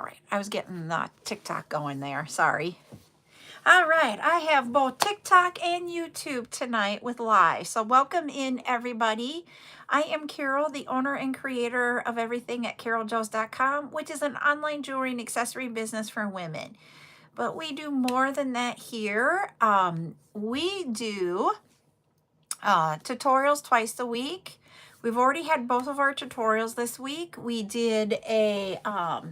right. I was getting the TikTok going there. Sorry. All right. I have both TikTok and YouTube tonight with live. So welcome in, everybody. I am Carol, the owner and creator of everything at CarolJo's.com, which is an online jewelry and accessory business for women. But we do more than that here. We do tutorials twice a week. We've already had both of our tutorials this week. We did a, I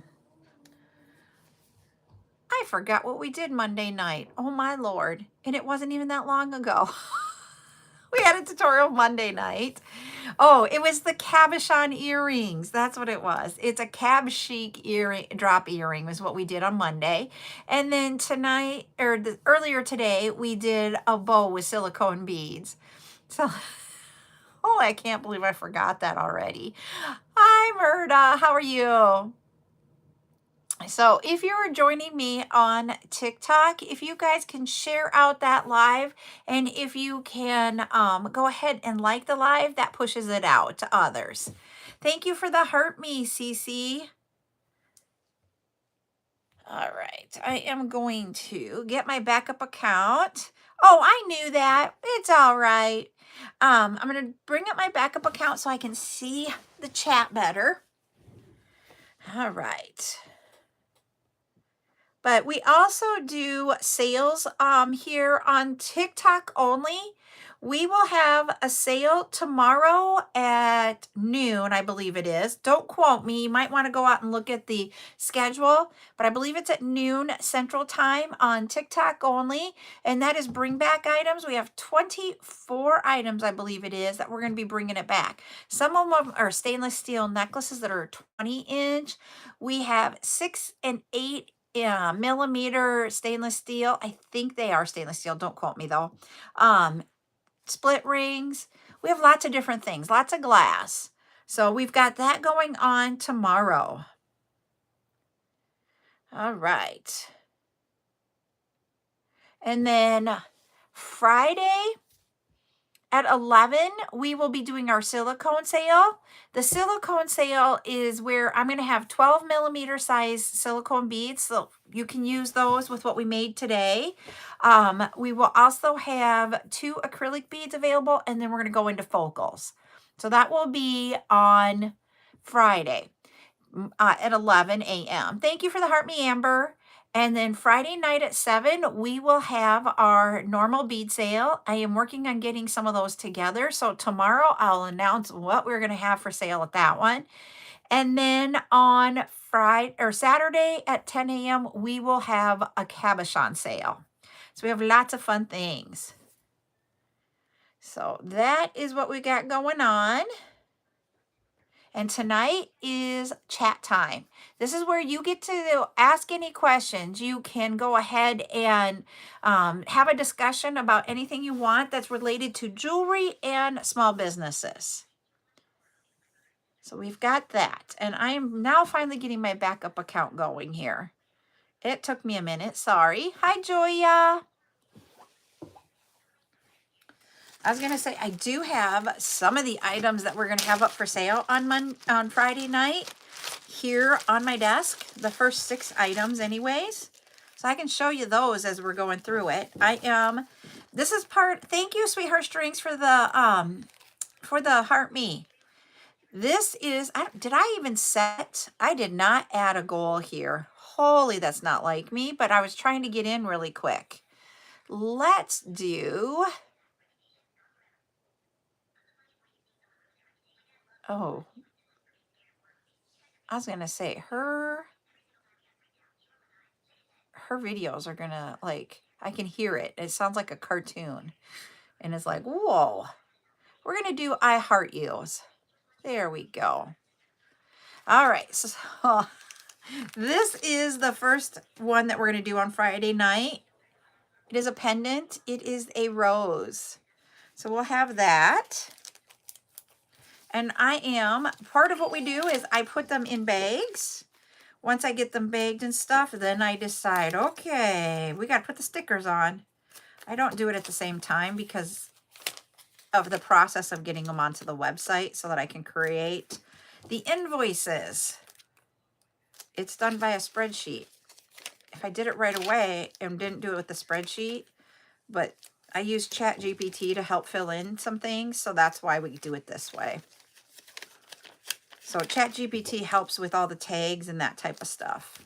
forgot what we did Monday night. Oh my Lord. And it wasn't even that long ago. We had a tutorial Monday night. Oh, it was the cabochon earrings. That's what it was. It's a cab chic earring, drop earring was what we did on Monday. And then tonight, or earlier today, we did a bow with silicone beads. So, oh, I can't believe I forgot that already. Hi, Murda. How are you? So if you're joining me on TikTok, if you guys can share out that live, and if you can go ahead and like the live, that pushes it out to others. Thank you for the heart me, Cece. All right, I am going to get my backup account. Oh, I knew that. It's all right. I'm going to bring up my backup account so I can see the chat better. All right. But we also do sales here on TikTok only. We will have a sale tomorrow at noon, I believe it is. Don't quote me. You might want to go out and look at the schedule. But I believe it's at noon Central Time on TikTok only. And that is bring back items. We have 24 items, I believe it is, that we're going to be bringing it back. Some of them are stainless steel necklaces that are 20-inch. We have 6 and 8 millimeter stainless steel. I think they are stainless steel. Don't quote me though. Split rings. We have lots of different things, lots of glass. So we've got that going on tomorrow. All right. And then Friday at 11, we will be doing our silicone sale. The silicone sale is where I'm going to have 12 millimeter size silicone beads. So you can use those with what we made today. We will also have 2 acrylic beads available, and then we're going to go into focals. So that will be on Friday at 11 a.m. Thank you for the heart me, Amber. And then Friday night at 7, we will have our normal bead sale. I am working on getting some of those together. So tomorrow I'll announce what we're going to have for sale at that one. And then on Friday or Saturday at 10 a.m., we will have a cabochon sale. So we have lots of fun things. So that is what we got going on. And tonight is chat time. This is where you get to ask any questions. You can go ahead and have a discussion about anything you want that's related to jewelry and small businesses. So we've got that. And I am now finally getting my backup account going here. It took me a minute. Sorry. Hi, Joya. I was going to say, I do have some of the items that we're going to have up for sale on Friday night here on my desk. The first 6 items anyways. So I can show you those as we're going through it. This is part, thank you, Sweetheart Strings, for the heart me. This is, did I even set? I did not add a goal here. Holy, that's not like me, but I was trying to get in really quick. Let's do... Oh, I was going to say her videos are going to, like, I can hear it. It sounds like a cartoon. And it's like, whoa. We're going to do I Heart You's. There we go. All right. So this is the first one that we're going to do on Friday night. It is a pendant. It is a rose. So we'll have that. And part of what we do is I put them in bags. Once I get them bagged and stuff, then I decide, okay, we got to put the stickers on. I don't do it at the same time because of the process of getting them onto the website so that I can create the invoices. it's done by a spreadsheet. If I did it right away and didn't do it with the spreadsheet, but I use ChatGPT to help fill in some things, so that's why we do it this way. So ChatGPT helps with all the tags and that type of stuff.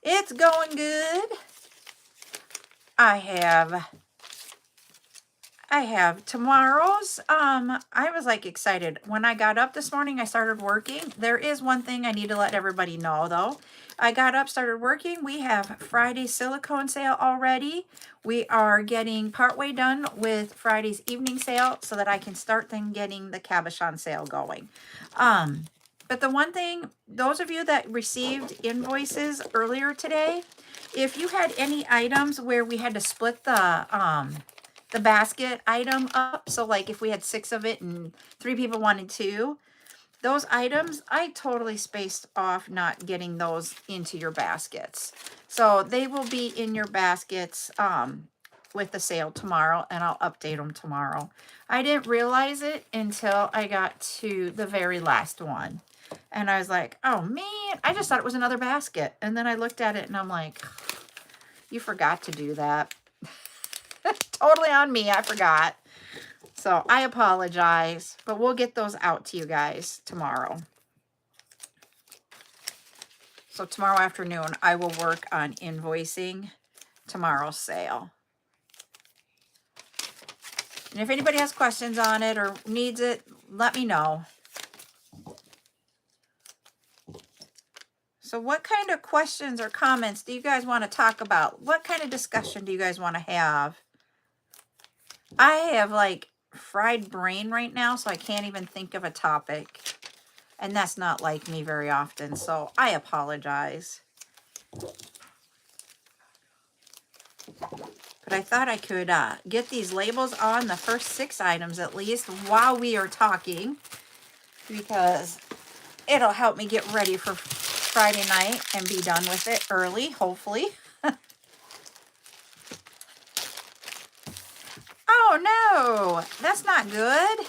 It's going good. I have tomorrow's, I was like excited. When I got up this morning, I started working. There is one thing I need to let everybody know though. I got up, started working. We have Friday's silicone sale already. We are getting partway done with Friday's evening sale so that I can start then getting the cabochon sale going. But the one thing, those of you that received invoices earlier today, if you had any items where we had to split the basket item up, so like if we had 6 of it and 3 people wanted 2, those items, I totally spaced off not getting those into your baskets. So they will be in your baskets with the sale tomorrow, and I'll update them tomorrow. I didn't realize it until I got to the very last one. And I was like, oh man, I just thought it was another basket. And then I looked at it and I'm like, you forgot to do that. Totally on me, I forgot. So I apologize, but we'll get those out to you guys tomorrow. So tomorrow afternoon, I will work on invoicing tomorrow's sale. And if anybody has questions on it or needs it, let me know. So what kind of questions or comments do you guys want to talk about? What kind of discussion do you guys want to have? I have like fried brain right now, so I can't even think of a topic. And that's not like me very often, so I apologize. But I thought I could get these labels on the first 6 items at least while we are talking, because it'll help me get ready for Friday night and be done with it early, hopefully. Oh no, that's not good.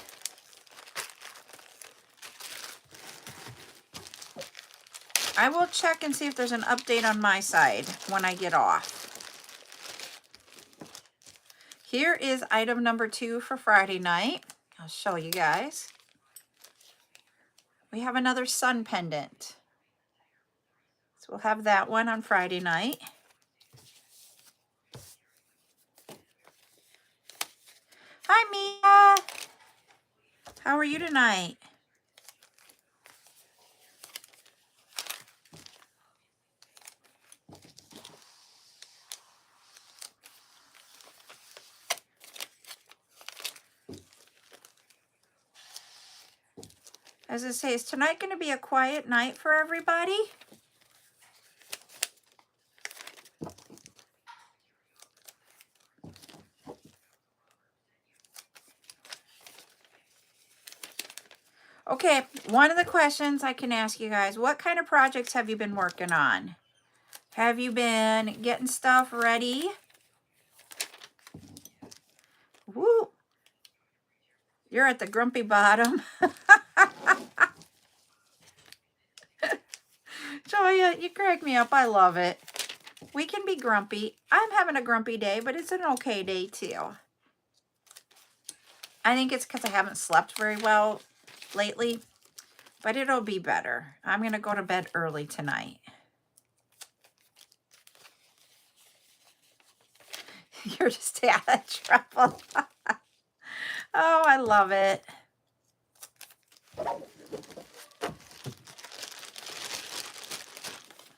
I will check and see if there's an update on my side when I get off. Here is item number 2 for Friday night. I'll show you guys. We have another sun pendant. So we'll have that one on Friday night. Hi, Mia. How are you tonight? As I say, is tonight going to be a quiet night for everybody? Okay, one of the questions I can ask you guys, what kind of projects have you been working on? Have you been getting stuff ready? Woo! You're at the grumpy bottom. Joya, you crack me up. I love it. We can be grumpy. I'm having a grumpy day, but it's an okay day too. I think it's because I haven't slept very well lately, but it'll be better. I'm going to go to bed early tonight. You're just out of trouble. Oh, I love it.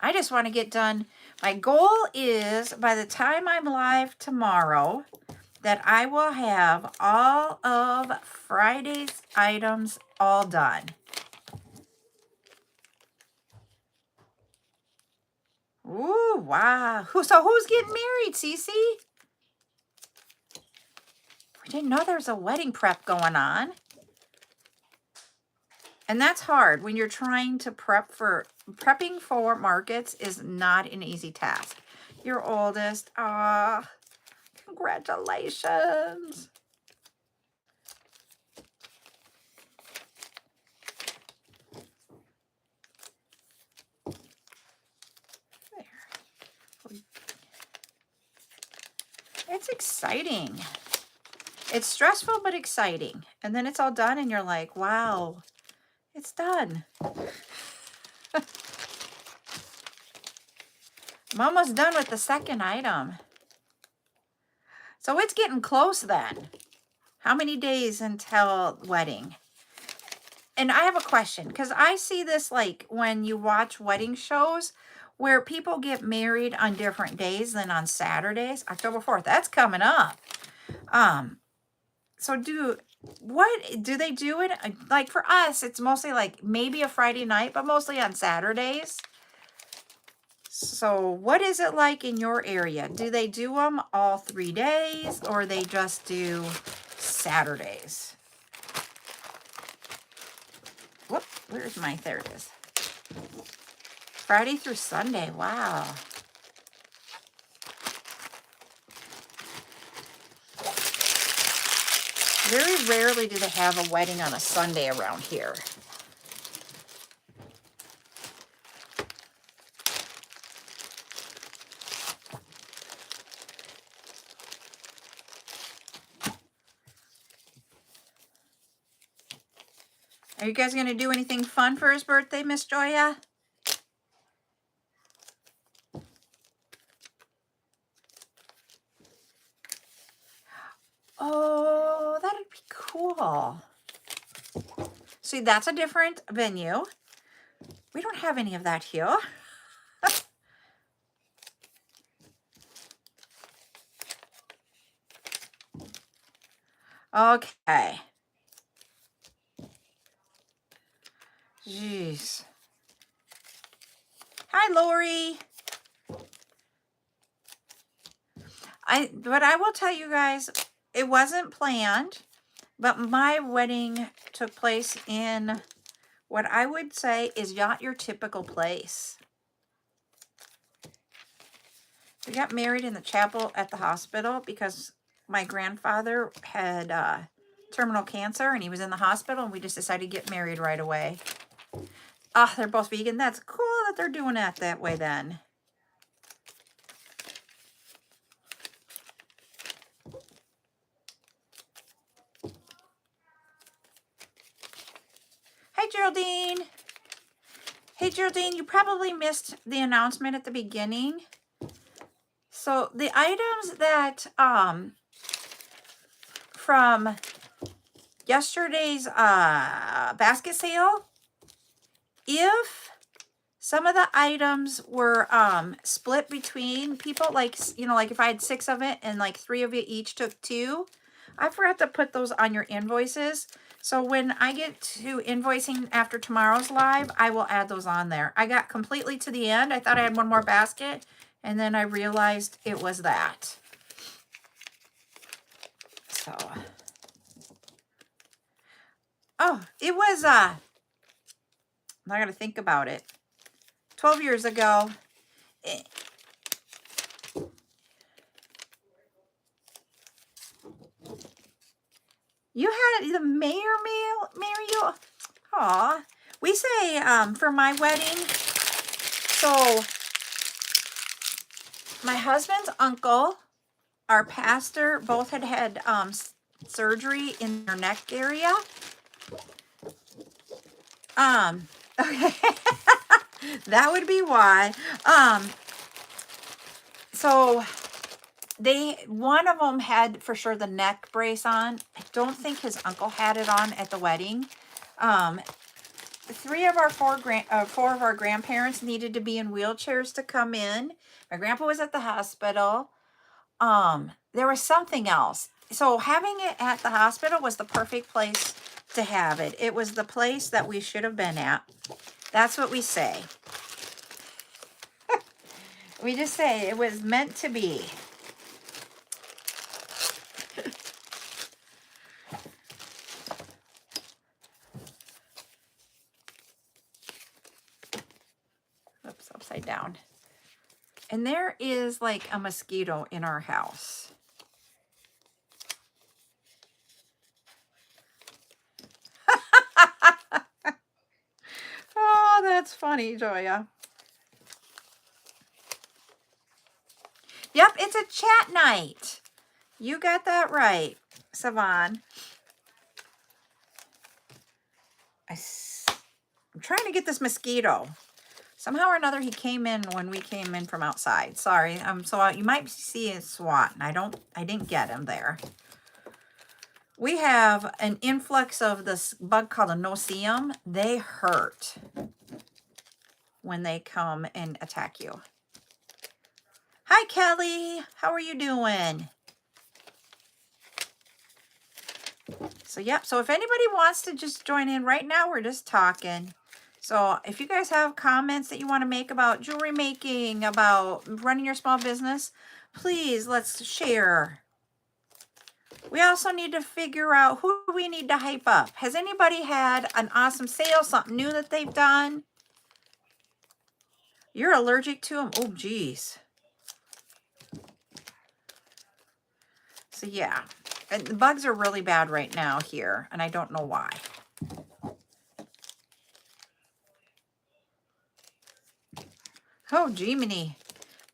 I just want to get done. My goal is by the time I'm live tomorrow that I will have all of Friday's items all done. Ooh, wow. So who's getting married, Cece? We didn't know there was a wedding prep going on. And that's hard when you're trying to prepping for markets is not an easy task. Your oldest, congratulations. It's exciting. It's stressful, but exciting. And then it's all done and you're like, wow, it's done. I'm almost done with the second item. So it's getting close then. How many days until wedding? And I have a question, because I see this like when you watch wedding shows where people get married on different days than on Saturdays. October 4th, that's coming up. So what do they do it? Like for us, it's mostly like maybe a Friday night, but mostly on Saturdays. So what is it like in your area? Do they do them all 3 days or they just do Saturdays? Whoop, where's my, there it is. Friday through Sunday, wow. Very rarely do they have a wedding on a Sunday around here. Are you guys going to do anything fun for his birthday, Miss Joya? Oh, that'd be cool. See, that's a different venue. We don't have any of that here. Okay. Jeez. Hi, Lori. But I will tell you guys, it wasn't planned, but my wedding took place in what I would say is not your typical place. We got married in the chapel at the hospital because my grandfather had terminal cancer and he was in the hospital, and we just decided to get married right away. Ah, they're both vegan. That's cool that they're doing it that way then. Hi, Geraldine. Hey, Geraldine, you probably missed the announcement at the beginning. So the items that from yesterday's basket sale, if some of the items were split between people, like, you know, like if I had 6 of it and like 3 of you each took 2, I forgot to put those on your invoices. So when I get to invoicing after tomorrow's live, I will add those on there. I got completely to the end. I thought I had one more basket, and then I realized it was that. So, oh, it was, I got to think about it. 12 years ago. You had the mayor marry you? Aw. We say for my wedding, so my husband's uncle, our pastor, both had surgery in their neck area. Okay. That would be why. So one of them had for sure the neck brace on. I don't think his uncle had it on at the wedding. 4 of our grandparents needed to be in wheelchairs to come in. My grandpa was at the hospital. There was something else. So having it at the hospital was the perfect place to have it. It was the place that we should have been at. That's what we say. We just say it was meant to be. Oops, upside down. And there is like a mosquito in our house. Oh, that's funny, Joya. Yep, it's a chat night. You got that right, Savon. I'm trying to get this mosquito. Somehow or another, he came in when we came in from outside. Sorry. So you might see a SWAT, and I didn't get him there. We have an influx of this bug called a no-see-um. They hurt when they come and attack you. Hi, Kelly. How are you doing? So, yep. So if anybody wants to just join in right now, we're just talking. So if you guys have comments that you want to make about jewelry making, about running your small business, please let's share. We also need to figure out who we need to hype up. Has anybody had an awesome sale, something new that they've done? You're allergic to them? Oh, geez. So, yeah. And the bugs are really bad right now here, and I don't know why. Oh, Jiminy.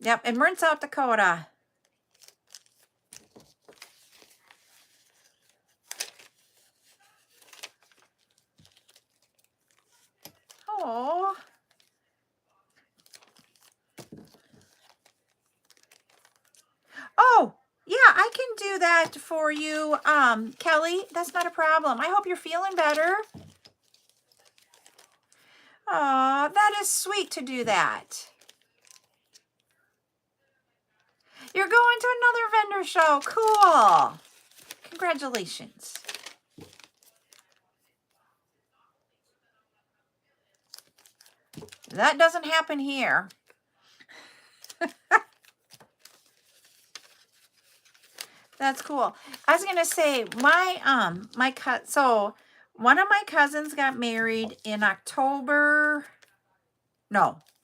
Yep, and we're in South Dakota. Oh. Oh, yeah, I can do that for you, Kelly. That's not a problem. I hope you're feeling better. Aw, that is sweet to do that. You're going to another vendor show. Cool. Congratulations. That doesn't happen here. That's cool. I was gonna say so one of my cousins got married in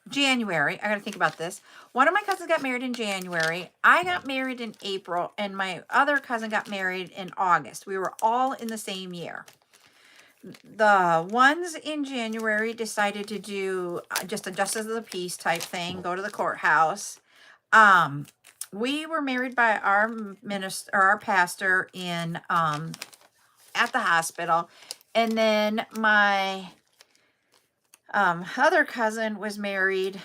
January. I gotta think about this. One of my cousins got married in January. I got married in April, and my other cousin got married in August. We were all in the same year. The ones in January decided to do just a justice of the peace type thing, go to the courthouse. We were married by our minister or our pastor in at the hospital, and then my other cousin was married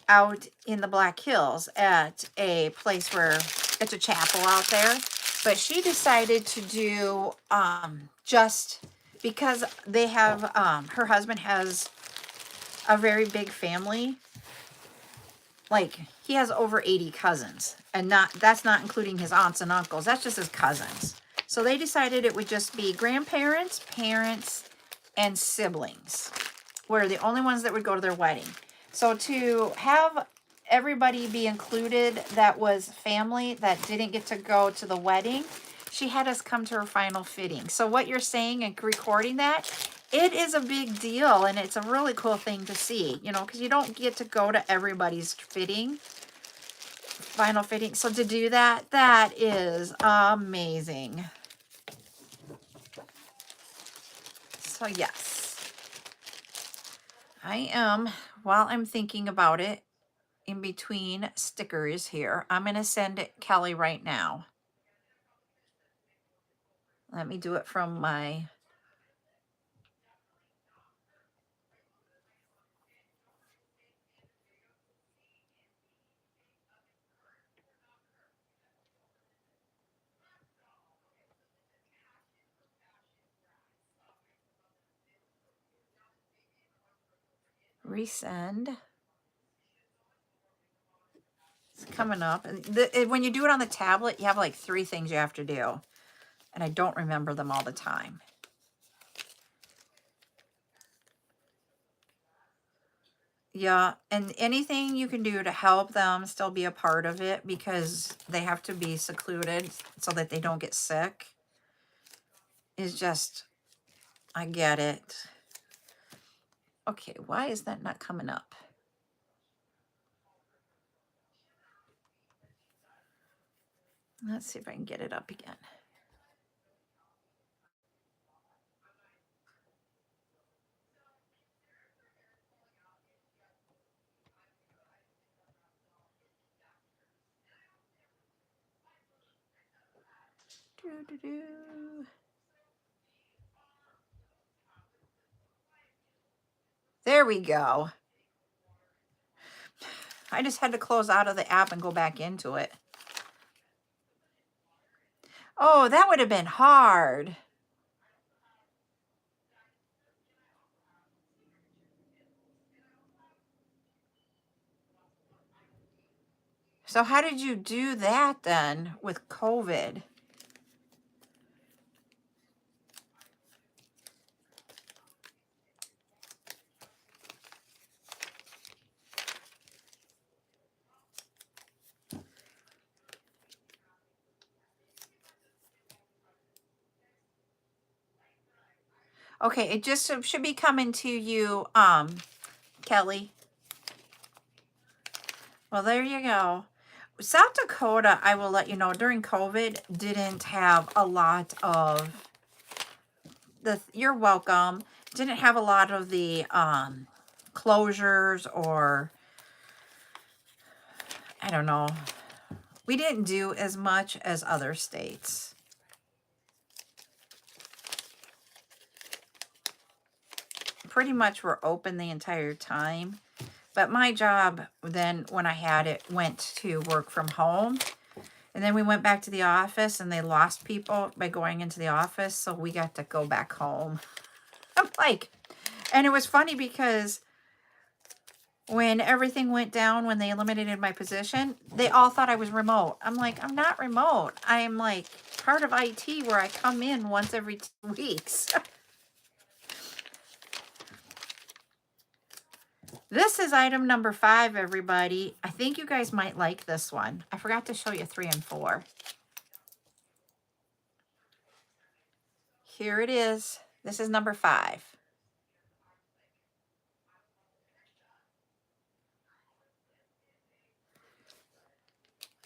out in the Black Hills at a place where it's a chapel out there. But she decided to do just because they have her husband has a very big family. Like, he has over 80 cousins, and that's not including his aunts and uncles. That's just his cousins. So they decided it would just be grandparents, parents, and siblings were the only ones that would go to their wedding. So to have everybody be included that was family that didn't get to go to the wedding, she had us come to her final fitting. So what you're saying and recording that, it is a big deal, and it's a really cool thing to see, you know, because you don't get to go to everybody's final fitting. So to do that, that is amazing. So yes, I am, while I'm thinking about it, in between stickers here, I'm going to send it Kelly right now. Let me do it from my resend. It's coming up. And when you do it on the tablet, you have like 3 things you have to do. And I don't remember them all the time. Yeah, and anything you can do to help them still be a part of it, because they have to be secluded so that they don't get sick, is just, I get it. Okay, why is that not coming up? Let's see if I can get it up again. There we go. I just had to close out of the app and go back into it. Oh, that would have been hard. So how did you do that then with COVID? Okay, it just should be coming to you, Kelly. Well, there you go. South Dakota, I will let you know, during COVID, didn't have a lot of you're welcome, didn't have a lot of the closures, or I don't know. We didn't do as much as other states. Pretty much were open the entire time. But my job then, when I had it, went to work from home. And then we went back to the office, and they lost people by going into the office. So we got to go back home. I'm like, and it was funny because when everything went down, when they eliminated my position, they all thought I was remote. I'm like, I'm not remote. I am like part of IT, where I come in once every 2 weeks. This is item number 5, everybody. I think you guys might like this one. I forgot to show you 3 and 4. Here it is. This is number 5.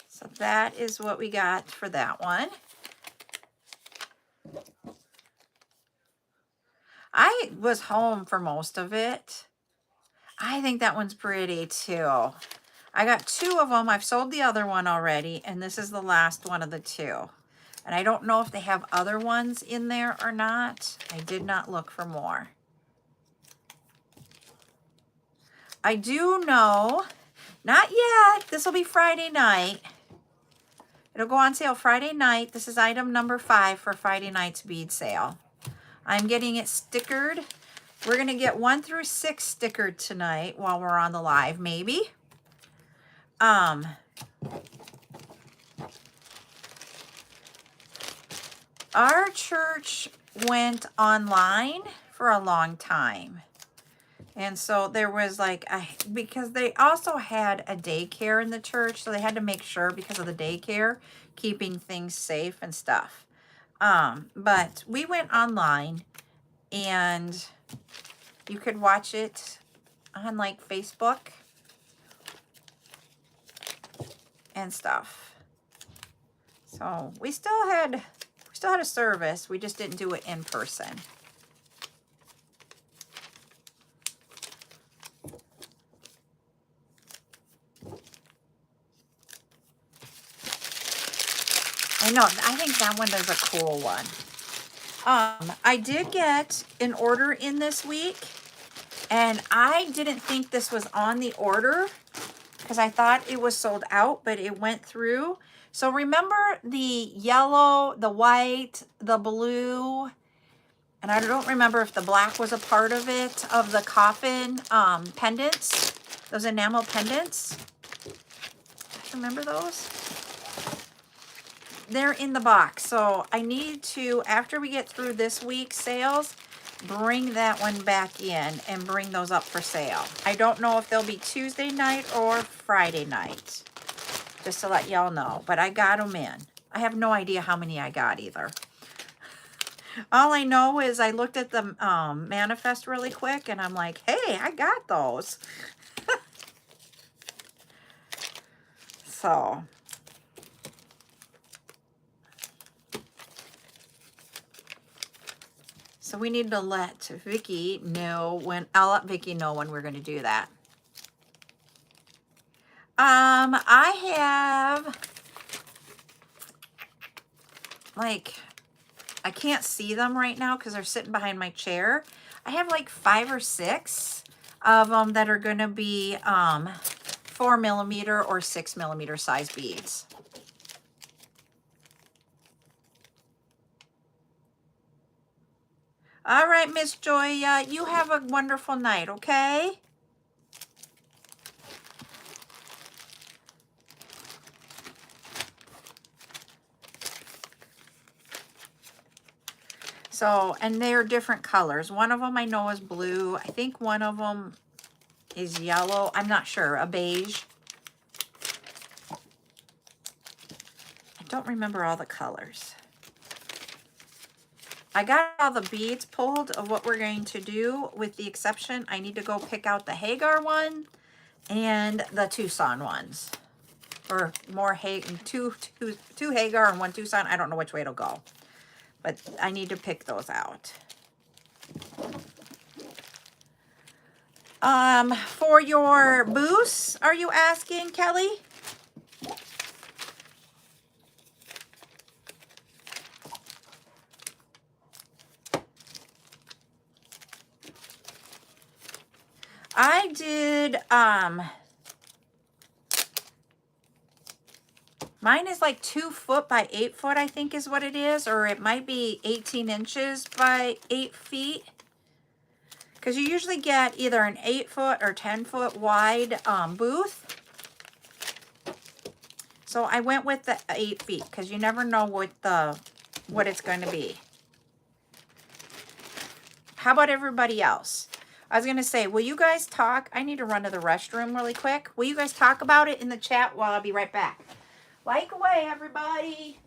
So that is what we got for that one. I was home for most of it. I think that one's pretty too. I got 2 of them. I've sold the other one already, and this is the last one of the 2. And I don't know if they have other ones in there or not. I did not look for more. I do know, not yet, this will be Friday night. It'll go on sale Friday night. This is item number 5 for Friday night's bead sale. I'm getting it stickered. We're going to get 1 through 6 stickered tonight while we're on the live, maybe. Our church went online for a long time. And so there was like, because they also had a daycare in the church, so they had to make sure, because of the daycare, keeping things safe and stuff. But we went online, and you could watch it on like Facebook and stuff. So we still had a service. We just didn't do it in person. I know, I think that one is a cool one. I did get an order in this week, and I didn't think this was on the order because I thought it was sold out, but it went through. So remember the yellow, the white, the blue, and I don't remember if the black was a part of it, of the coffin pendants, those enamel pendants. Remember those? They're in the box. So I need to, after we get through this week's sales, bring that one back in and bring those up for sale. I don't know if they'll be Tuesday night or Friday night, just to let y'all know. But I got them in. I have no idea how many I got either. All I know is I looked at the manifest really quick, and I'm like, hey, I got those. So we need to let Vicki know when, I'll let Vicki know when we're going to do that. I have like, I can't see them right now because they're sitting behind my chair. I have like 5 or 6 of them that are going to be 4mm or 6mm size beads. All right, Miss Joya, you have a wonderful night, okay? So, and they're different colors. One of them I know is blue. I think one of them is yellow. I'm not sure. A beige. I don't remember all the colors. I got all the beads pulled of what we're going to do, with the exception I need to go pick out the Hagar one and the Tucson ones. Or more two Hagar and one Tucson. I don't know which way it'll go. But I need to pick those out. For your boosts, are you asking, Kelly? I did, mine is like 2 foot by 8 foot, I think is what it is. Or it might be 18 inches by 8 feet. Because you usually get either an 8 foot or 10 foot wide booth. So I went with the 8 feet because you never know what it's going to be. How about everybody else? I was going to say, will you guys talk? I need to run to the restroom really quick. Will you guys talk about it in the chat while I'll be right back? Like away, everybody.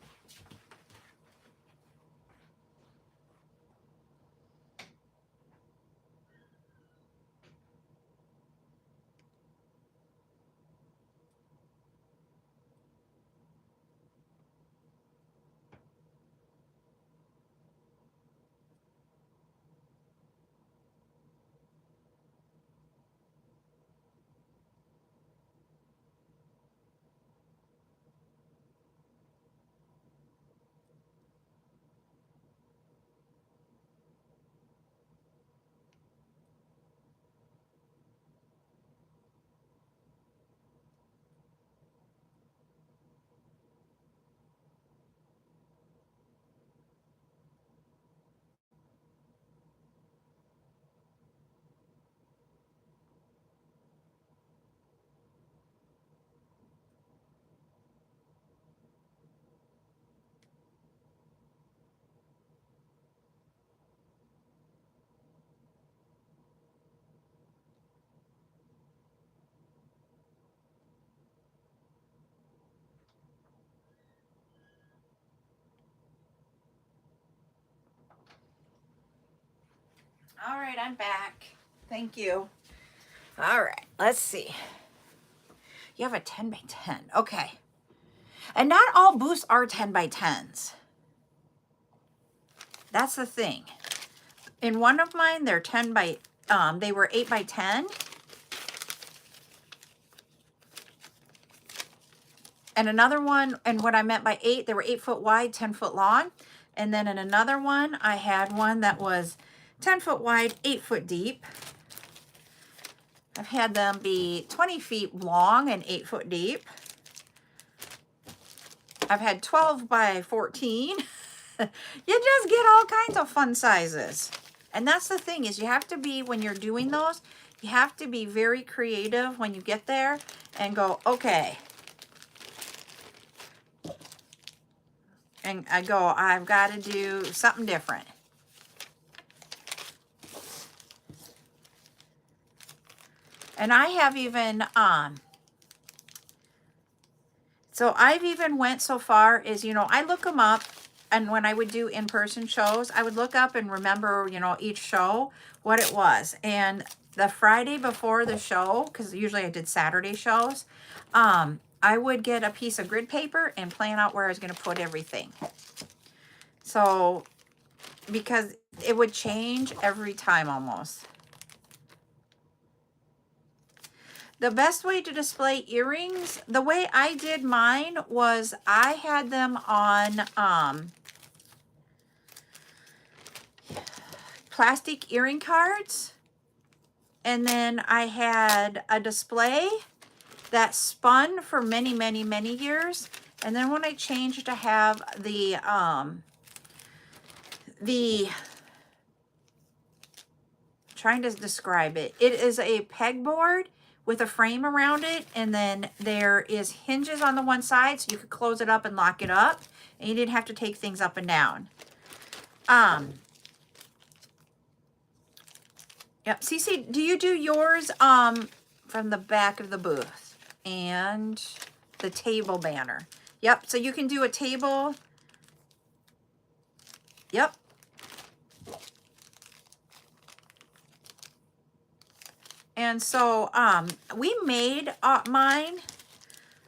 All right, I'm back. Thank you. All right, let's see. You have a 10 by 10. Okay. And not all booths are 10 by 10s. That's the thing. In one of mine, they're 10 by, they were 8 by 10. And another one, and what I meant by 8, they were 8 foot wide, 10 foot long. And then in another one, I had one that was 10 foot wide, 8 foot deep. I've had them be 20 feet long and 8 foot deep. I've had 12 by 14. You just get all kinds of fun sizes. And that's the thing, is you have to be, when you're doing those, you have to be very creative when you get there and go, okay. And I go, I've got to do something different. And I have even, so I've even went so far as, you know, I look them up, and when I would do in-person shows, I would look up and remember, you know, each show, what it was. And the Friday before the show, because usually I did Saturday shows, I would get a piece of grid paper and plan out where I was going to put everything. So, because it would change every time almost. The best way to display earrings, the way I did mine was I had them on, plastic earring cards. And then I had a display that spun for many, many, many years. And then when I changed to have the trying to describe it. It is a pegboard with a frame around it, and then there is hinges on the one side so you could close it up and lock it up, and you didn't have to take things up and down. Yep. Cece, do you do yours from the back of the booth? And the table banner. Yep. So you can do a table. Yep. And so we made mine.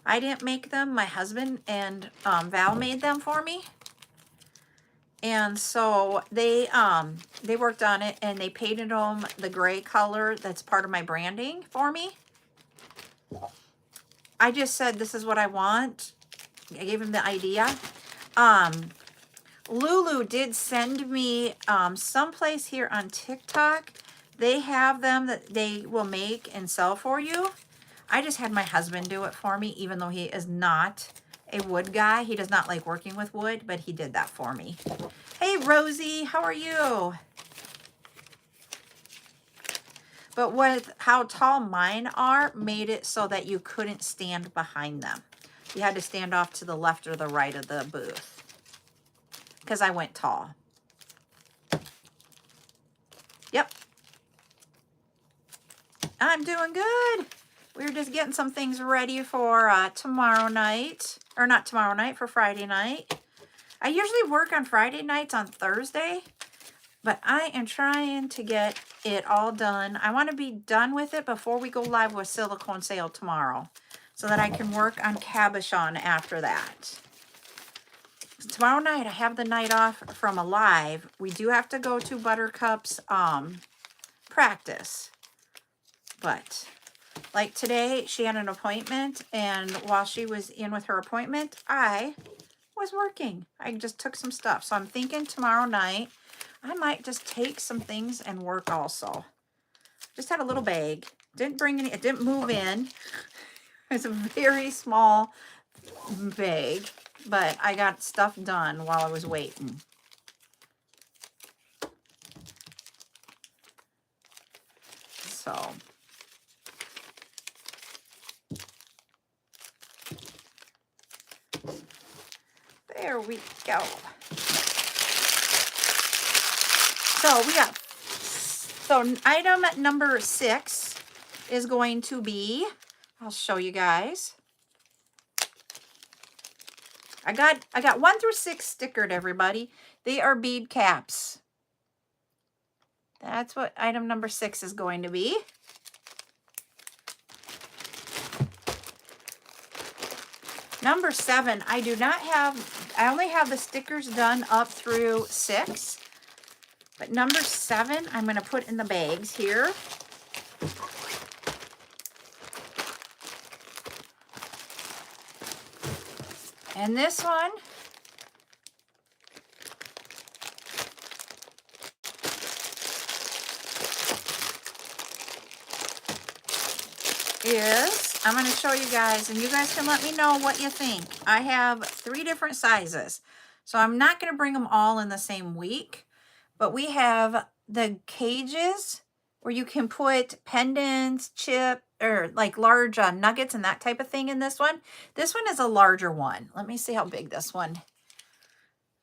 I didn't make them. My husband and Val made them for me. And so they worked on it, and they painted them the gray color that's part of my branding for me. I just said, this is what I want. I gave him the idea. Lulu did send me someplace here on TikTok. They have them that they will make and sell for you. I just had my husband do it for me, even though he is not a wood guy. He does not like working with wood, but he did that for me. Hey, Rosie, how are you? But with how tall mine are, made it so that you couldn't stand behind them. You had to stand off to the left or the right of the booth because I went tall. Yep. I'm doing good. We're just getting some things ready for tomorrow night. Or not tomorrow night, for Friday night. I usually work on Friday nights on Thursday. But I am trying to get it all done. I want to be done with it before we go live with silicone sale tomorrow. So that I can work on cabochon after that. Tomorrow night, I have the night off from a live. We do have to go to Buttercup's practice. But like today, she had an appointment, and while she was in with her appointment, I was working. I just took some stuff. So I'm thinking tomorrow night, I might just take some things and work also. Just had a little bag. Didn't bring any, it didn't move in. It's a very small bag, but I got stuff done while I was waiting. So there we go. So we got, so item number 6 is going to be, I'll show you guys. I got 1 through 6 stickered, everybody. They are bead caps. That's what item number 6 is going to be. Number 7, I do not have, I only have the stickers done up through 6. But number 7, I'm going to put in the bags here. And this one is, I'm going to show you guys, and you guys can let me know what you think. I have 3 different sizes. So I'm not going to bring them all in the same week. But we have the cages where you can put pendants, chip, or like large nuggets and that type of thing in this one. This one is a larger one. Let me see how big this one.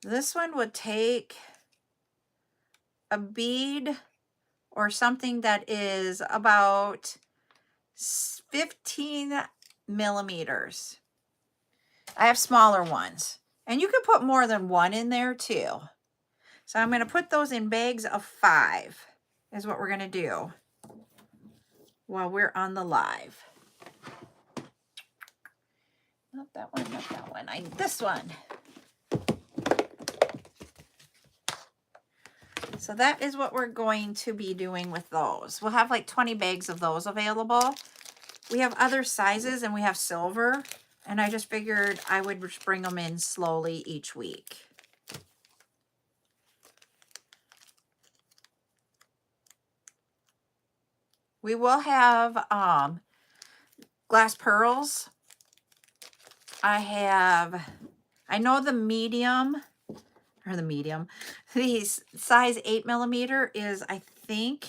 This one would take a bead or something that is about 15 millimeters. I have smaller ones. And you can put more than one in there too. So I'm going to put those in bags of 5 is what we're going to do while we're on the live. Not that one, not that one. This one. So that is what we're going to be doing with those. We'll have like 20 bags of those available. We have other sizes and we have silver. And I just figured I would just bring them in slowly each week. We will have glass pearls. I know the medium, the size 8mm is, I think,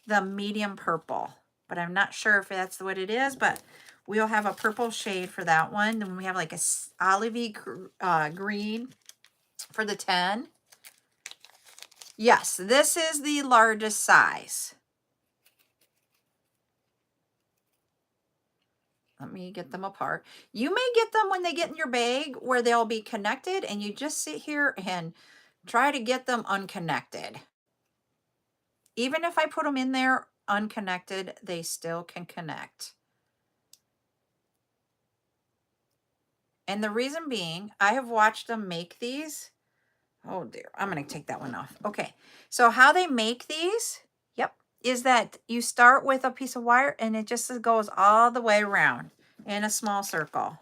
the medium purple, but I'm not sure if that's what it is, but we'll have a purple shade for that one. Then we have like a olivey green for the 10. Yes, this is the largest size. Let me get them apart. You may get them when they get in your bag where they'll be connected, and you just sit here and try to get them unconnected. Even if I put them in there unconnected, they still can connect. And the reason being, I have watched them make these. Oh dear, I'm going to take that one off. Okay, so how they make these, yep, is that you start with a piece of wire and it just goes all the way around in a small circle.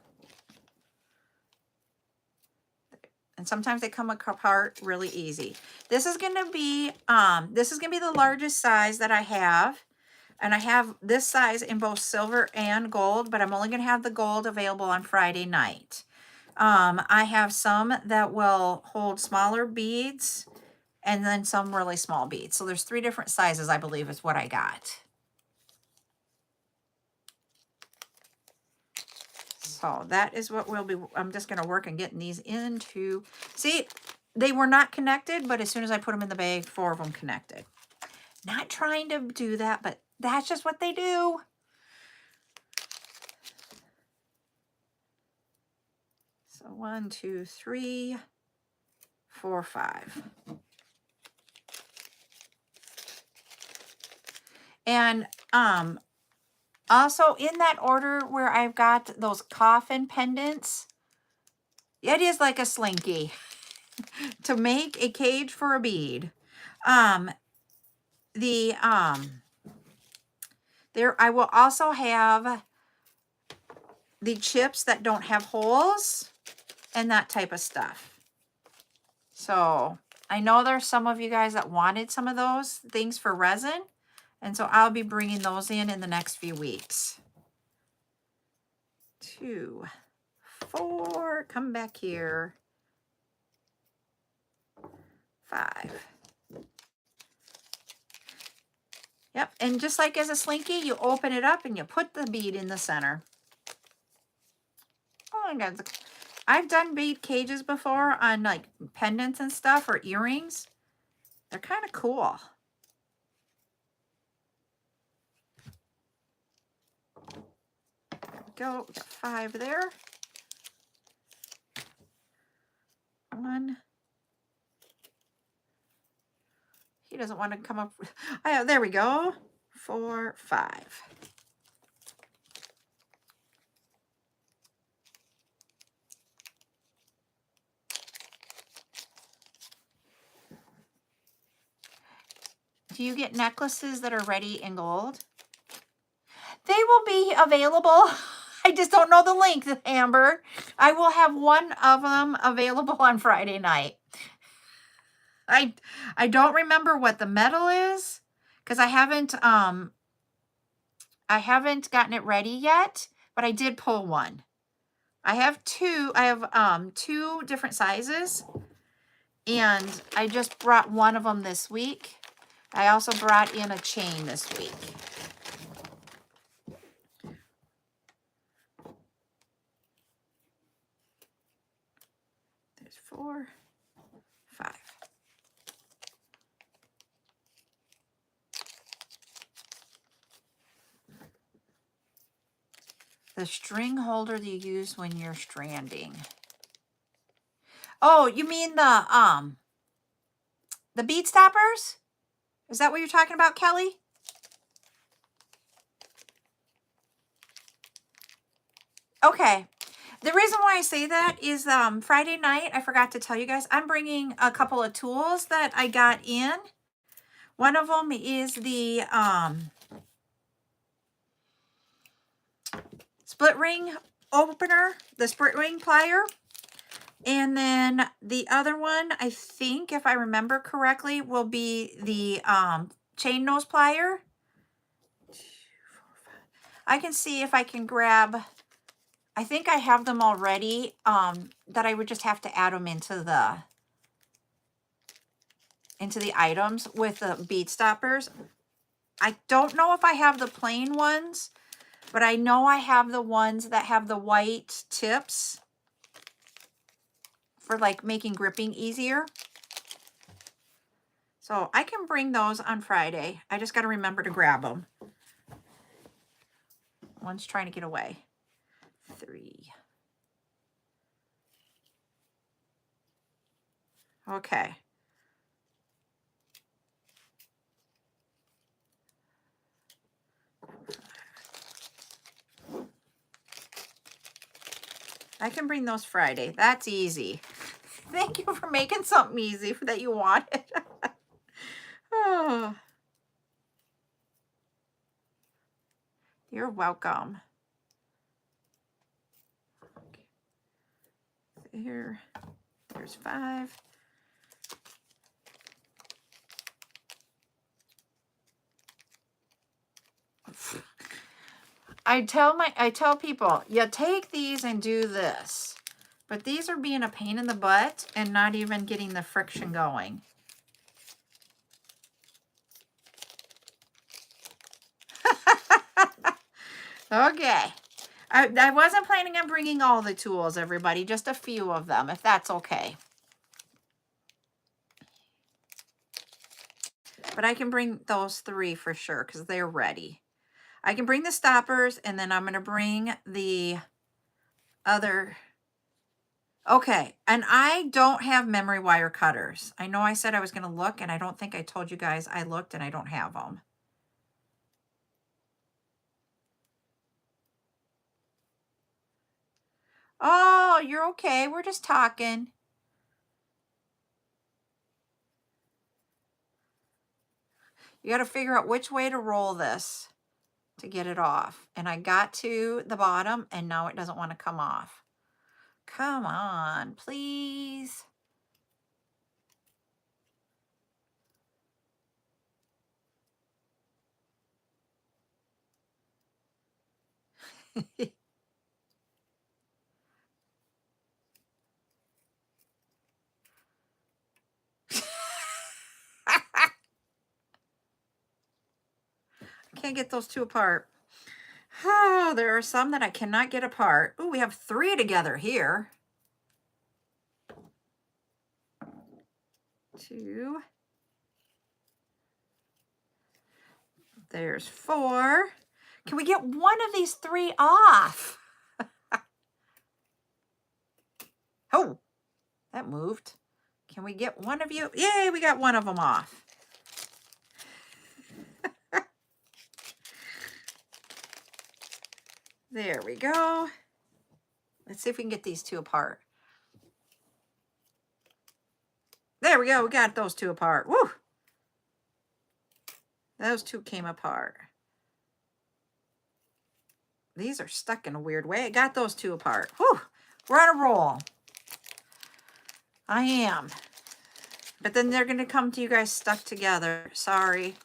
And sometimes they come apart really easy. This is going to be the largest size that I have. And I have this size in both silver and gold, but I'm only going to have the gold available on Friday night. I have some that will hold smaller beads and then some really small beads. So there's 3 different sizes, I believe, is what I got. So that is what I'm just going to work on getting these into. See, they were not connected, but as soon as I put them in the bag, 4 of them connected. Not trying to do that, but that's just what they do. So 1, 2, 3, 4, 5. And also in that order where I've got those coffin pendants, it is like a slinky to make a cage for a bead. There I will also have the chips that don't have holes and that type of stuff. So I know there's some of you guys that wanted some of those things for resin. And so I'll be bringing those in the next few weeks. 2, 4, come back here. 5. Yep, and just like as a slinky, you open it up and you put the bead in the center. Oh my God. I've done bead cages before on like pendants and stuff or earrings. They're kind of cool. Go, we got 5 there. 1. He doesn't want to come up. Oh, there we go. 4, 5. Do you get necklaces that are ready in gold? They will be available. I just don't know the length, Amber. I will have one of them available on Friday night. I don't remember what the metal is because I haven't gotten it ready yet, but I did pull one. I have 2 different sizes, and I just brought one of them this week. I also brought in a chain this week. There's 4, 5. The string holder that you use when you're stranding. Oh, you mean the bead stoppers? Is that what you're talking about, Kelly? Okay. The reason why I say that is Friday night, I forgot to tell you guys, I'm bringing a couple of tools that I got in. One of them is the split ring opener, the split ring plier. And then the other one, I think, if I remember correctly, will be the chain nose plier. I can see if I can grab, I think I have them already, that I would just have to add them into the items with the bead stoppers. I don't know if I have the plain ones, but I know I have the ones that have the white tips for like making gripping easier. So I can bring those on Friday. I just got to remember to grab them. One's trying to get away. 3. Okay. I can bring those Friday. That's easy. Thank you for making something easy that you wanted. Oh, you're welcome. There's 5. I tell people, you take these and do this. But these are being a pain in the butt and not even getting the friction going. Okay. I wasn't planning on bringing all the tools, everybody. Just a few of them, if that's okay. But I can bring those 3 for sure because they're ready. I can bring the stoppers, and then I'm going to bring the other. Okay, and I don't have memory wire cutters. I know I said I was going to look, and I don't think I told you guys I looked, and I don't have them. Oh, you're okay. We're just talking. You got to figure out which way to roll this to get it off. And I got to the bottom, and now it doesn't want to come off. Come on, please. Can't get those 2 apart. Oh, there are some that I cannot get apart. Oh, we have 3 together here. 2. There's 4. Can we get one of these 3 off? Oh, that moved. Can we get one of you? Yay, we got one of them off. There we go. Let's see if we can get these 2 apart. There we go. We got those 2 apart. Woo! Those 2 came apart. These are stuck in a weird way. I got those 2 apart. Whew! We're on a roll. I am. But then they're going to come to you guys stuck together. Sorry.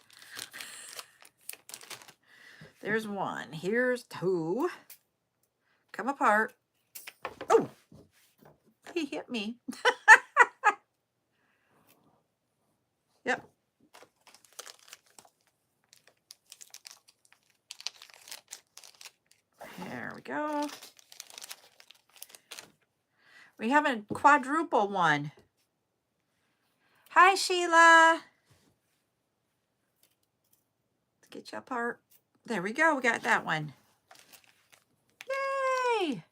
There's 1. Here's 2. Come apart. Oh! He hit me. Yep. There we go. We have a quadruple one. Hi, Sheila. Let's get you apart. There we go. We got that one. Yay!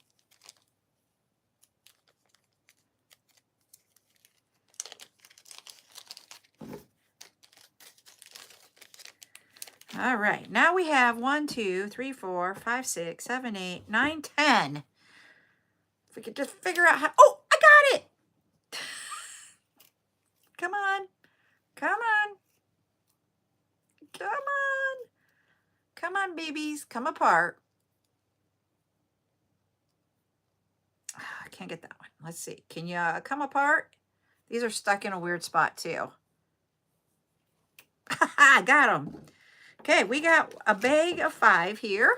All right. Now we have 1, 2, 3, 4, 5, 6, 7, 8, 9, 10. If we could just figure out how. Oh, I got it. Come on. Come on. Come on. Come on, babies. Come apart. I can't get that one. Let's see. Can you come apart? These are stuck in a weird spot too. I got them. Okay, we got a bag of 5 here.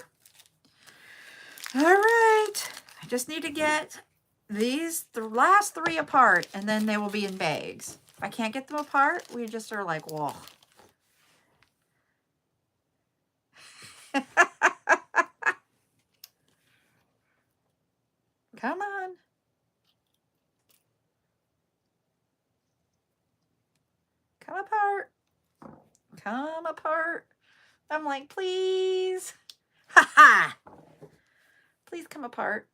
All right. I just need to get these the last 3 apart, and then they will be in bags. If I can't get them apart, we just are like, whoa. Come on. Come apart. Come apart. I'm like, please. Ha ha. Please come apart.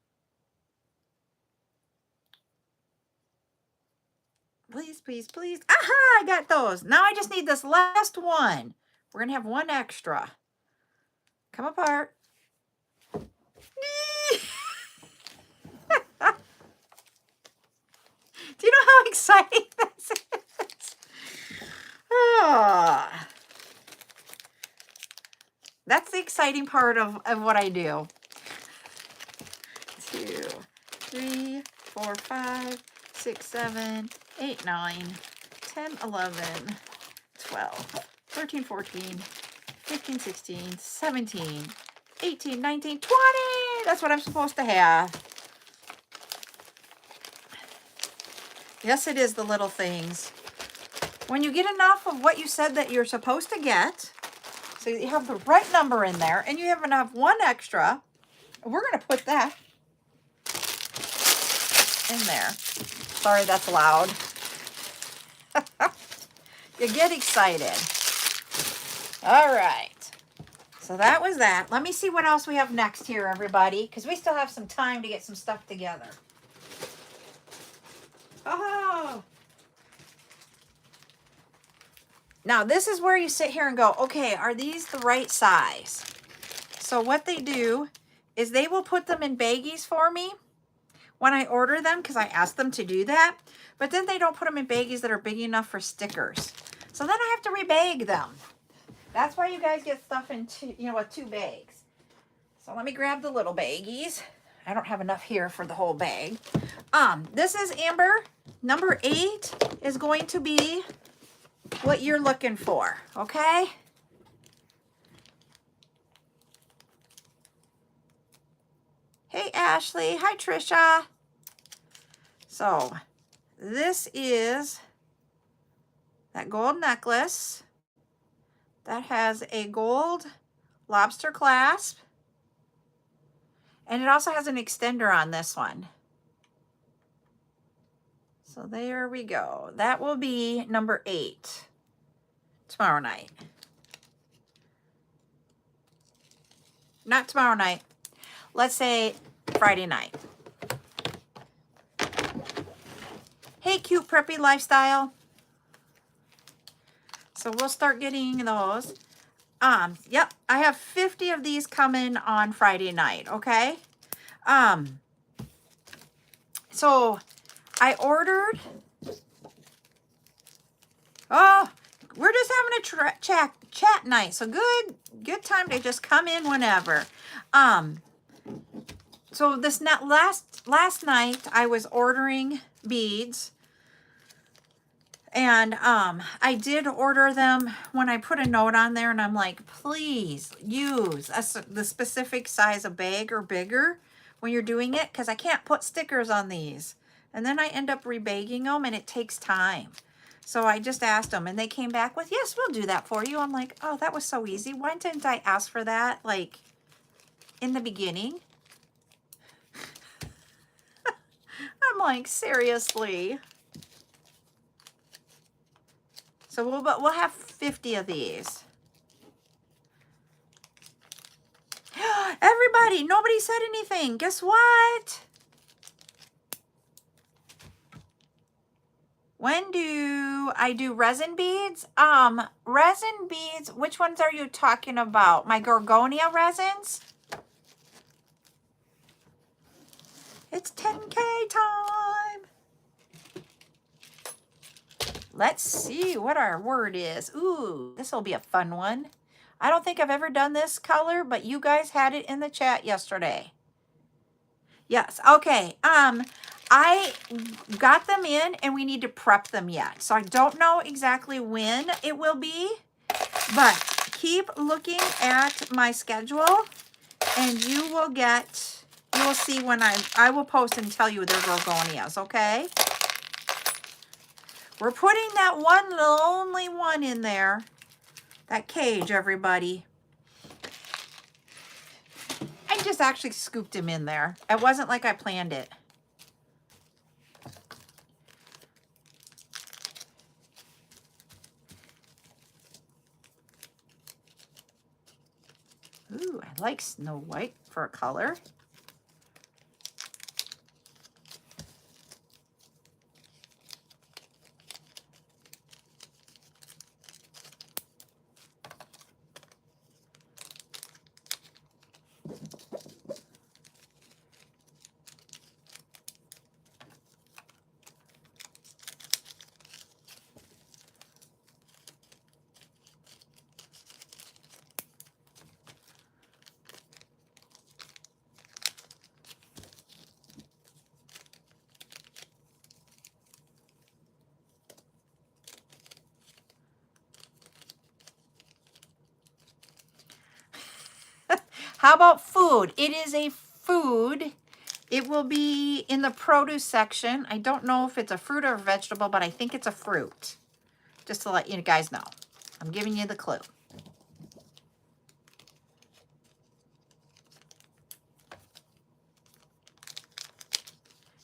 Please, please, please. Aha, I got those. Now I just need this last one. We're going to have one extra. Come apart. Do you know how exciting this is? Oh. That's the exciting part of what I do. 2, 3, 4, 5, 6, 7, 8, 9, 10, 11, 12, 13, 14, 15, 16, 17, 18, 19, 20. That's what I'm supposed to have. Yes, it is the little things. When you get enough of what you said that you're supposed to get, so you have the right number in there, and you have enough one extra, we're going to put that in there. Sorry, that's loud. You get excited. All right. So that was that. Let me see what else we have next here, everybody, because we still have some time to get some stuff together. Oh. Now, this is where you sit here and go, okay, are these the right size? So what they do is they will put them in baggies for me when I order them, because I asked them to do that. But then they don't put them in baggies that are big enough for stickers. So then I have to rebag them. That's why you guys get stuff in with 2 bags. So let me grab the little baggies. I don't have enough here for the whole bag. This is Amber. Number 8 is going to be what you're looking for, okay? Hey, Ashley. Hi, Trisha. So, this is that gold necklace that has a gold lobster clasp. And it also has an extender on this one. So there we go. That will be number 8 tomorrow night. Not tomorrow night. Let's say Friday night. Hey, cute preppy lifestyle. So we'll start getting those. Yep, I have 50 of these coming on Friday night, okay? So I ordered, we're just having a chat night. So good time to just come in whenever. So this last night I was ordering beads, and I did order them when I put a note on there, and I'm like, please use the specific size of bag or bigger when you're doing it, because I can't put stickers on these. And then I end up rebagging them, and it takes time. So I just asked them, and they came back with, yes, we'll do that for you. I'm like, oh, that was so easy. Why didn't I ask for that, like, in the beginning? I'm like, seriously. So we'll have 50 of these. Everybody, nobody said anything. Guess what? When do I do resin beads? Resin beads, which ones are you talking about? My Gorgonia resins? It's 10K time. Let's see what our word is. Ooh, this will be a fun one. I don't think I've ever done this color, but you guys had it in the chat yesterday. Yes, okay. I got them in, and we need to prep them yet. So I don't know exactly when it will be, but keep looking at my schedule, and you will get you will see when I will post and tell you they're gorgonias, okay? We're putting that one lonely one in there. That cage, everybody. I just actually scooped him in there. It wasn't like I planned it. Ooh, I like Snow White for a color. How about food? It is a food. It will be in the produce section. I don't know if it's a fruit or a vegetable, but I think it's a fruit. Just to let you guys know. I'm giving you the clue.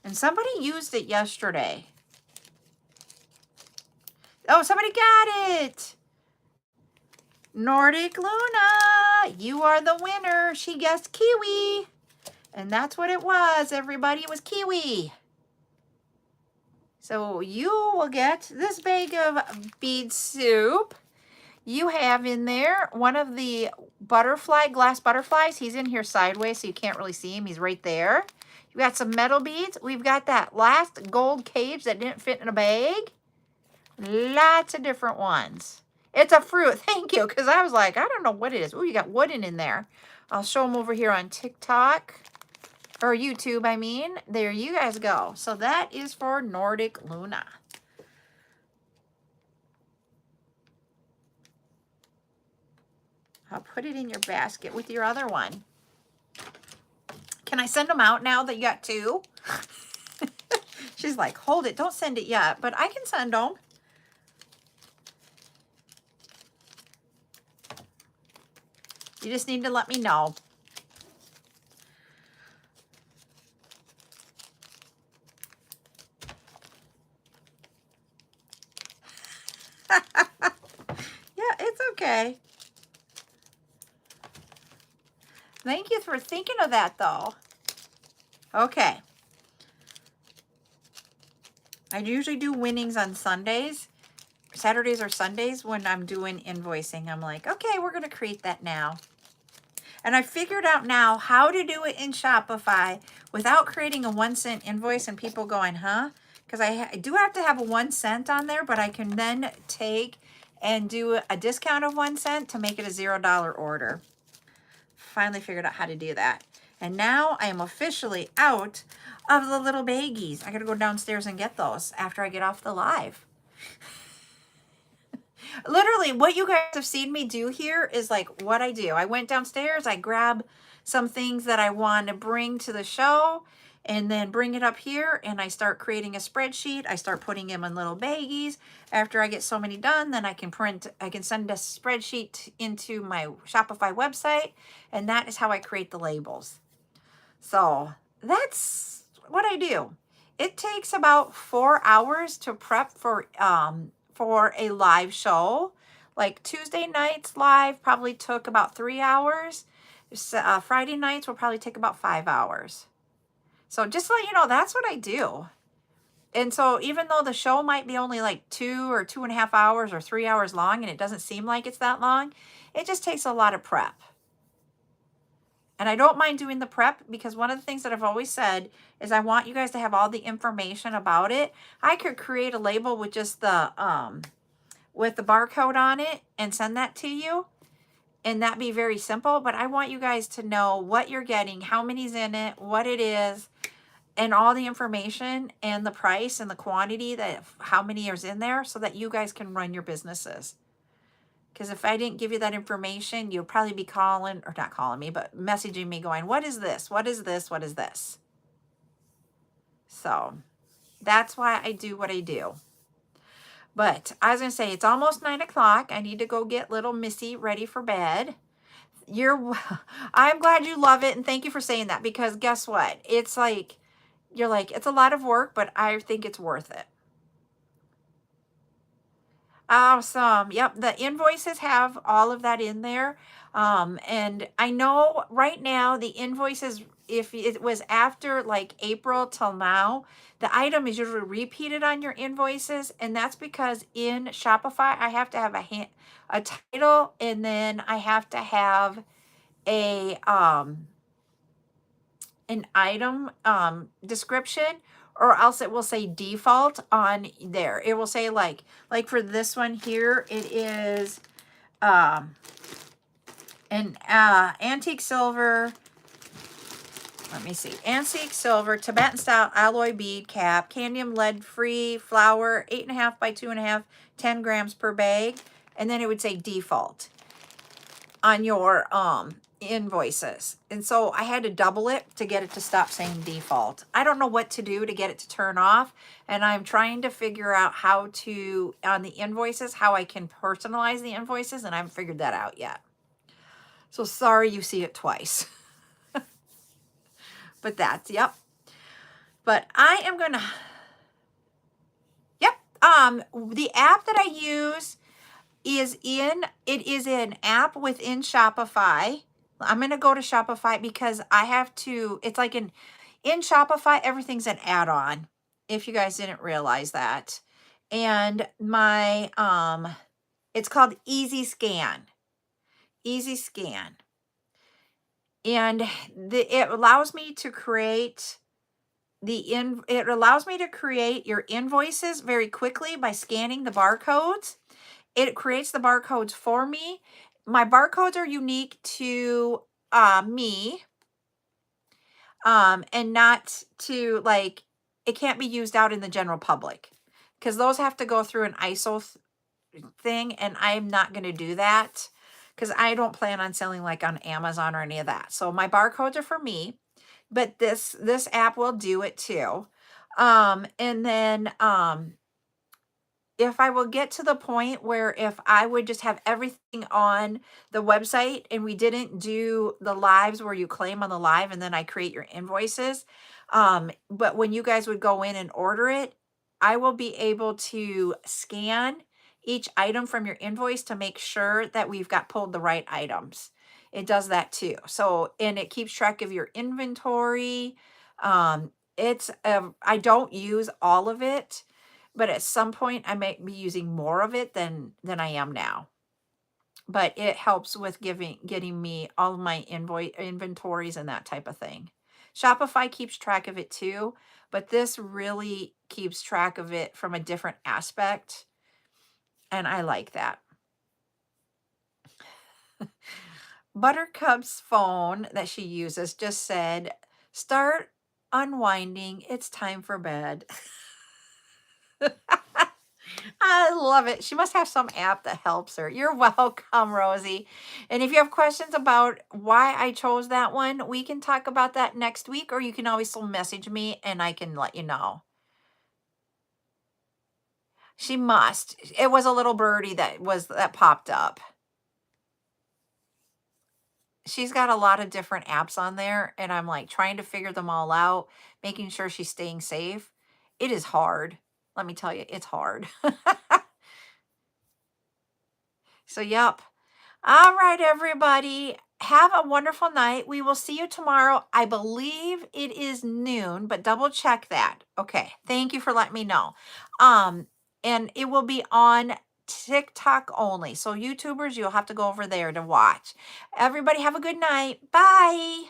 And somebody used it yesterday. Oh, somebody got it. Nordic Luna, you are the winner. She guessed kiwi. And that's what it was, everybody. It was kiwi. So you will get this bag of bead soup. You have in there one of the glass butterflies. He's in here sideways, so you can't really see him. He's right there. You got some metal beads. We've got that last gold cage that didn't fit in a bag. Lots of different ones. It's a fruit. Thank you, because I was like, I don't know what it is. Oh, you got wooden in there. I'll show them over here on TikTok. Or YouTube, I mean. There you guys go. So that is for Nordic Luna. I'll put it in your basket with your other one. Can I send them out now that you got two? She's like, hold it. Don't send it yet. But I can send them. You just need to let me know. Yeah, it's okay. Thank you for thinking of that, though. Okay. I usually do winnings on Sundays. Saturdays or Sundays when I'm doing invoicing. I'm like, okay, we're going to create that now. And I figured out now how to do it in Shopify without creating a 1-cent invoice and people going, huh? Because I do have to have a 1 cent on there, but I can then take and do a discount of 1 cent to make it a $0 order. Finally figured out how to do that. And now I am officially out of the little baggies. I got to go downstairs and get those after I get off the live. Literally, what you guys have seen me do here is like what I do. I went downstairs, I grab some things that I want to bring to the show, and then bring it up here, and I start creating a spreadsheet. I start putting them in little baggies. After I get so many done, then I can send a spreadsheet into my Shopify website, and that is how I create the labels. So that's what I do. It takes about 4 hours to prep for a live show. Like Tuesday nights live probably took about 3 hours. Friday nights will probably take about 5 hours. So just to let you know, that's what I do. And so even though the show might be only like 2 or 2.5 hours or 3 hours long, and it doesn't seem like it's that long, it just takes a lot of prep. And I don't mind doing the prep because one of the things that I've always said is I want you guys to have all the information about it. I could create a label with just the barcode on it and send that to you. And that'd be very simple. But I want you guys to know what you're getting, how many's in it, what it is, and all the information and the price and the quantity, that how many is in there, so that you guys can run your businesses. Because if I didn't give you that information, you'll probably be calling, or not calling me, but messaging me going, what is this? What is this? What is this? So that's why I do what I do. But I was going to say, it's almost 9 o'clock. I need to go get little Missy ready for bed. I'm glad you love it. And thank you for saying that, because guess what? It's like, you're like, it's a lot of work, but I think it's worth it. Awesome. Yep. The invoices have all of that in there. And I know right now the invoices, if it was after like April till now, the item is usually repeated on your invoices. And that's because in Shopify, I have to have a title, and then I have to have a, an item description, or else it will say default on there. It will say like for this one here, it is an antique silver, let me see, antique silver Tibetan style alloy bead cap, cadmium lead free flour, 8.5 by 2.5, 10 grams per bag. And then it would say default on your invoices. And so I had to double it to get it to stop saying default. I don't know what to do to get it to turn off, and I'm trying to figure out how to, on the invoices, how I can personalize the invoices, and I haven't figured that out yet. So sorry you see it twice. But that's, yep. But I am gonna, yep. The app that I use is an app within Shopify. I'm going to go to Shopify because I have to, it's like in Shopify, everything's an add-on, if you guys didn't realize that. And my, it's called Easy Scan. Easy Scan. And it allows me to create it allows me to create your invoices very quickly by scanning the barcodes. It creates the barcodes for me. My barcodes are unique to me, and not to, like, it can't be used out in the general public, because those have to go through an ISO thing, and I'm not going to do that because I don't plan on selling like on Amazon or any of that. So my barcodes are for me, but this app will do it too. And then if I will get to the point where if I would just have everything on the website and we didn't do the lives where you claim on the live and then I create your invoices, but when you guys would go in and order it, I will be able to scan each item from your invoice to make sure that we've got pulled the right items. It does that too. So, and it keeps track of your inventory. I don't use all of it, but at some point I might be using more of it than I am now. But it helps with getting me all of my inventories and that type of thing. Shopify keeps track of it too, but this really keeps track of it from a different aspect, and I like that. Buttercup's phone that she uses just said, "Start unwinding. It's time for bed." I love it. She must have some app that helps her. You're welcome, Rosie. And if you have questions about why I chose that one, we can talk about that next week, or you can always still message me and I can let you know. She must. It was a little birdie that popped up. She's got a lot of different apps on there, and I'm like trying to figure them all out, making sure she's staying safe. It is hard. Let me tell you, it's hard. So, yep. All right, everybody. Have a wonderful night. We will see you tomorrow. I believe it is noon, but double check that. Okay. Thank you for letting me know. And it will be on TikTok only. So YouTubers, you'll have to go over there to watch. Everybody have a good night. Bye.